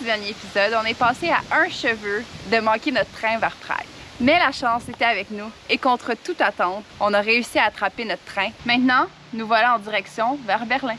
dernier épisode, on est passé à un cheveu de manquer notre train vers Prague. Mais la chance était avec nous et contre toute attente, on a réussi à attraper notre train. Maintenant, nous voilà en direction vers Berlin.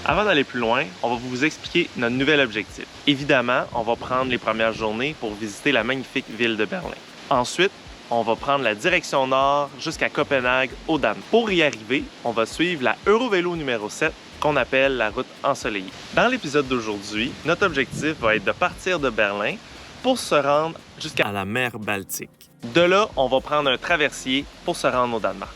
Avant d'aller plus loin, on va vous expliquer notre nouvel objectif. Évidemment, on va prendre les premières journées pour visiter la magnifique ville de Berlin. Ensuite, on va prendre la direction nord jusqu'à Copenhague, au Danemark. Pour y arriver, on va suivre la Eurovélo numéro 7, qu'on appelle la route ensoleillée. Dans l'épisode d'aujourd'hui, notre objectif va être de partir de Berlin pour se rendre jusqu'à la mer Baltique. De là, on va prendre un traversier pour se rendre au Danemark.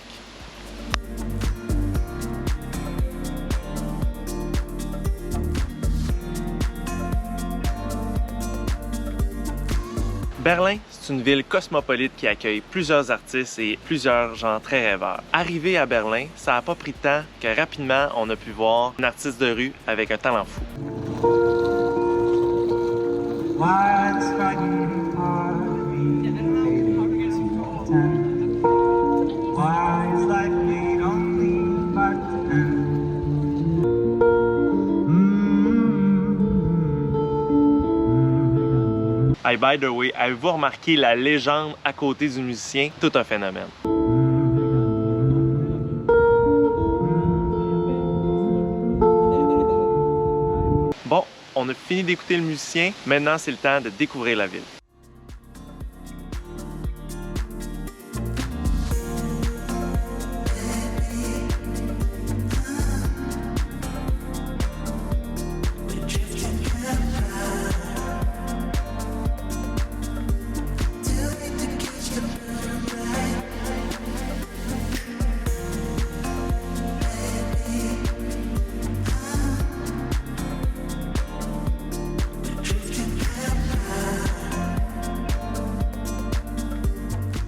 Berlin, c'est une ville cosmopolite qui accueille plusieurs artistes et plusieurs gens très rêveurs. Arrivé à Berlin, ça n'a pas pris de temps que rapidement on a pu voir un artiste de rue avec un talent fou. Hey, by the way, avez-vous remarqué la légende à côté du musicien? Tout un phénomène. Bon, on a fini d'écouter le musicien. Maintenant, c'est le temps de découvrir la ville.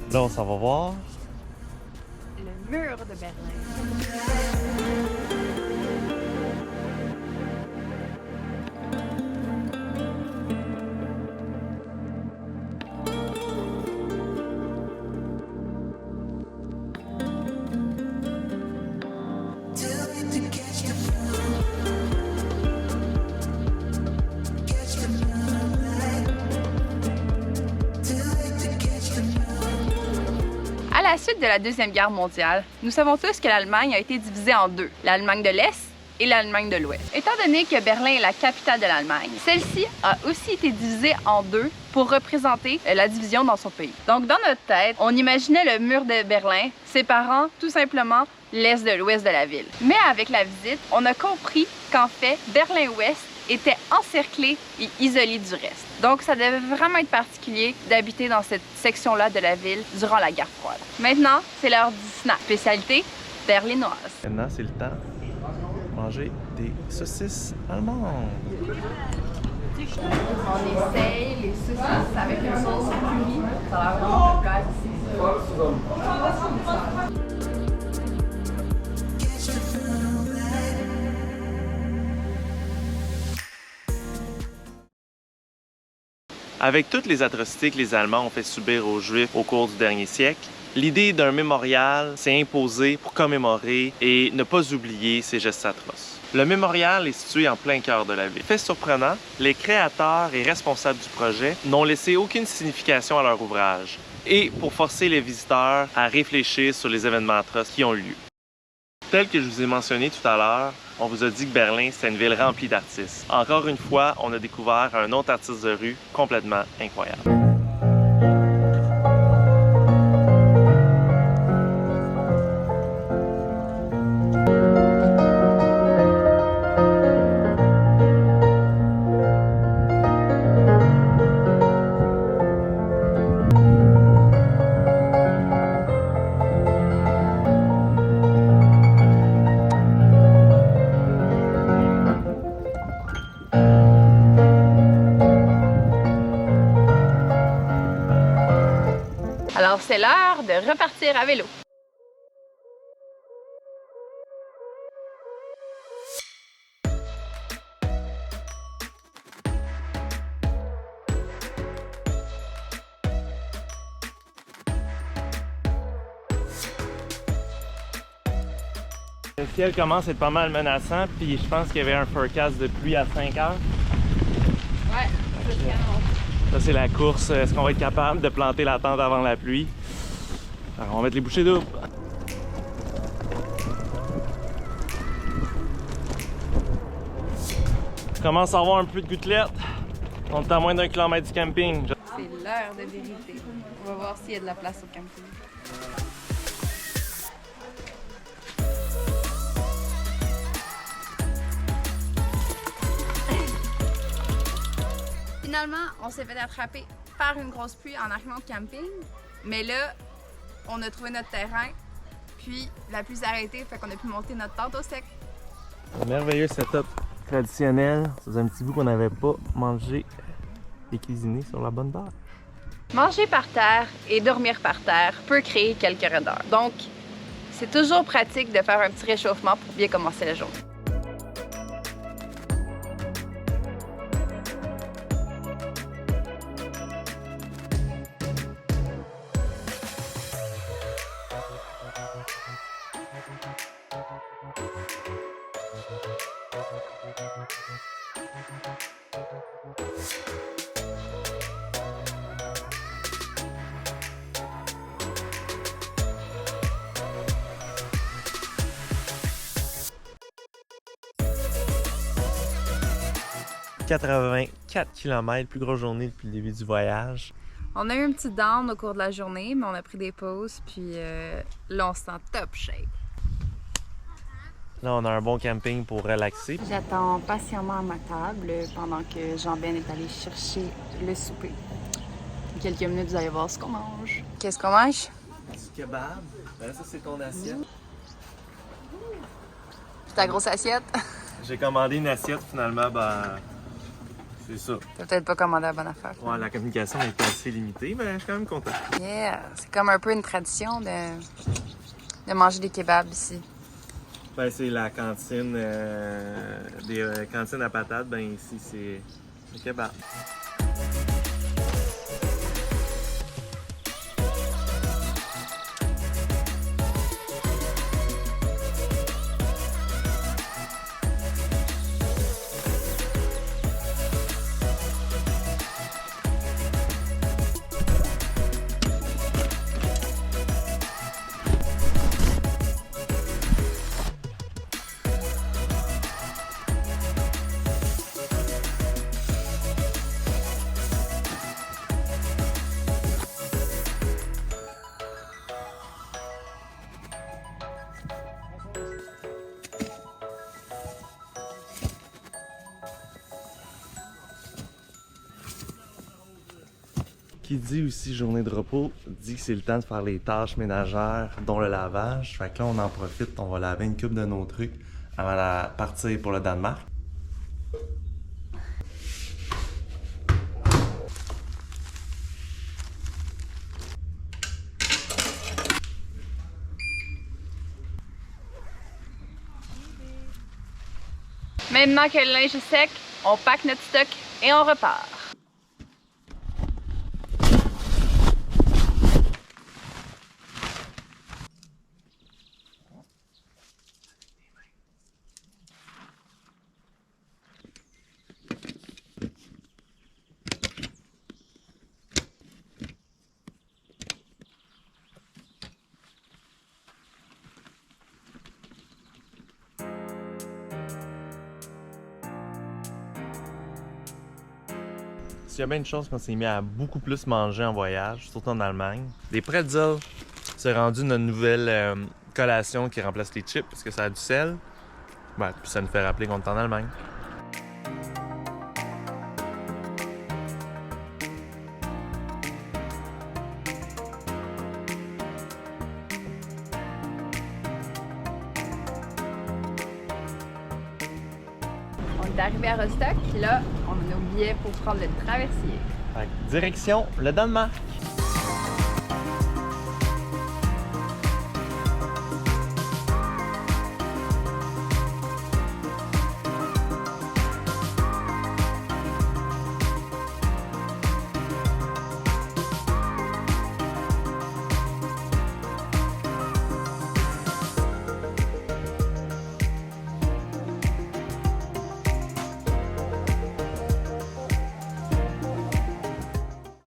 Là, on s'en va voir Le mur de Berlin. À la suite de la Deuxième Guerre mondiale, nous savons tous que l'Allemagne a été divisée en deux, l'Allemagne de l'Est et l'Allemagne de l'Ouest. Étant donné que Berlin est la capitale de l'Allemagne, celle-ci a aussi été divisée en deux pour représenter la division dans son pays. Donc dans notre tête, on imaginait le mur de Berlin séparant tout simplement l'Est de l'Ouest de la ville. Mais avec la visite, on a compris qu'en fait, Berlin-Ouest était encerclé et isolé du reste. Donc, ça devait vraiment être particulier d'habiter dans cette section-là de la ville durant la guerre froide. Maintenant, c'est l'heure du snack. Spécialité berlinoise. Maintenant, c'est le temps de manger des saucisses allemandes. On essaye les saucisses avec une sauce curry. Ça a l'air vraiment de Avec toutes les atrocités que les Allemands ont fait subir aux Juifs au cours du dernier siècle, l'idée d'un mémorial s'est imposée pour commémorer et ne pas oublier ces gestes atroces. Le mémorial est situé en plein cœur de la ville. Fait surprenant, les créateurs et responsables du projet n'ont laissé aucune signification à leur ouvrage, et pour forcer les visiteurs à réfléchir sur les événements atroces qui ont eu lieu. Tel que je vous ai mentionné tout à l'heure, on vous a dit que Berlin, c'est une ville remplie d'artistes. Encore une fois, on a découvert un autre artiste de rue complètement incroyable. Alors, c'est l'heure de repartir à vélo. Le ciel commence à être pas mal menaçant, puis je pense qu'il y avait un forecast de pluie à 5 heures. Ouais, Ça, c'est la course. Est-ce qu'on va être capable de planter la tente avant la pluie? Alors, on va mettre les bouchées doubles. Je commence à avoir un peu de gouttelettes. On est à moins d'1 kilomètre du camping. C'est l'heure de vérité. On va voir s'il y a de la place au camping. Finalement, on s'est fait attraper par une grosse pluie en arrivant au camping. Mais là, on a trouvé notre terrain. Puis la pluie s'est arrêtée, fait qu'on a pu monter notre tente au sec. Un merveilleux setup traditionnel. Ça faisait un petit bout qu'on n'avait pas mangé et cuisiné sur la bonne base. Manger par terre et dormir par terre peut créer quelques raideurs. Donc, c'est toujours pratique de faire un petit réchauffement pour bien commencer la journée. « 84 km, plus grosse journée depuis le début du voyage. On a eu un petit down au cours de la journée, mais on a pris des pauses, puis là, on se sent top shape. Là, on a un bon camping pour relaxer. J'attends patiemment à ma table pendant que Jean-Ben est allé chercher le souper. Dans quelques minutes, vous allez voir ce qu'on mange. Qu'est-ce qu'on mange? Du kebab. Ben, ça, c'est ton assiette. C'est ta grosse assiette? J'ai commandé une assiette, finalement, ben... c'est ça. T'as peut-être pas commandé la bonne affaire. Ouais, la communication était assez limitée, mais je suis quand même content. Yeah! C'est comme un peu une tradition de manger des kebabs ici. Ben, c'est la cantine, des cantines à patates. Ben, ici, c'est le kebab. Qui dit aussi journée de repos, dit que c'est le temps de faire les tâches ménagères, dont le lavage. Fait que là, on en profite, on va laver une coupe de nos trucs avant de partir pour le Danemark. Maintenant que le linge est sec, on pack notre stock et on repart. S'il y a bien une chose qu'on s'est mis à beaucoup plus manger en voyage, surtout en Allemagne, des pretzels. C'est rendu notre nouvelle collation qui remplace les chips parce que ça a du sel. Ben, puis ça nous fait rappeler qu'on est en Allemagne. On est arrivé à Rostock, puis là, on a nos billets pour prendre le traversier. Fait que direction le Danemark.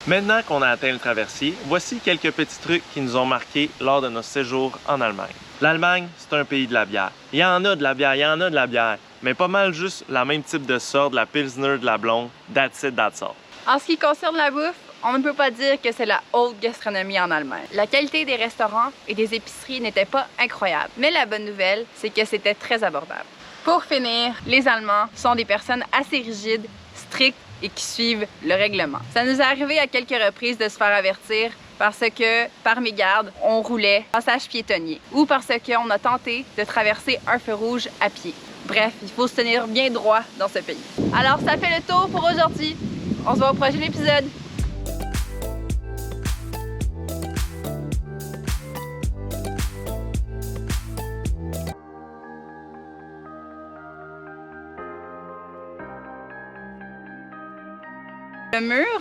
Maintenant qu'on a atteint le traversier, voici quelques petits trucs qui nous ont marqués lors de notre séjour en Allemagne. L'Allemagne, c'est un pays de la bière. Il y en a de la bière, il y en a de la bière, mais pas mal juste la même type de sorte, de la Pilsner, de la blonde, that's it, that's all. En ce qui concerne la bouffe, on ne peut pas dire que c'est la haute gastronomie en Allemagne. La qualité des restaurants et des épiceries n'était pas incroyable, mais la bonne nouvelle, c'est que c'était très abordable. Pour finir, les Allemands sont des personnes assez rigides, strictes et qui suivent le règlement. Ça nous est arrivé à quelques reprises de se faire avertir parce que, par mégarde, on roulait passage piétonnier ou parce qu'on a tenté de traverser un feu rouge à pied. Bref, il faut se tenir bien droit dans ce pays. Alors, ça fait le tour pour aujourd'hui. On se voit au prochain épisode. Le mur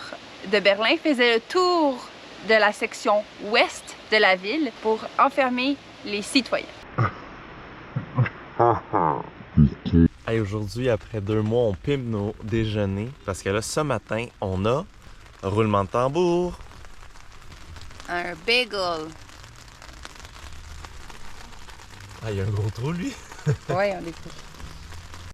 de Berlin faisait le tour de la section ouest de la ville pour enfermer les citoyens. Hey, aujourd'hui, après 2 mois, on pimpe nos déjeuners parce que là, ce matin, on a roulement de tambour. Un bagel. Ah, il y a un gros trou, lui. Ouais, on découvre.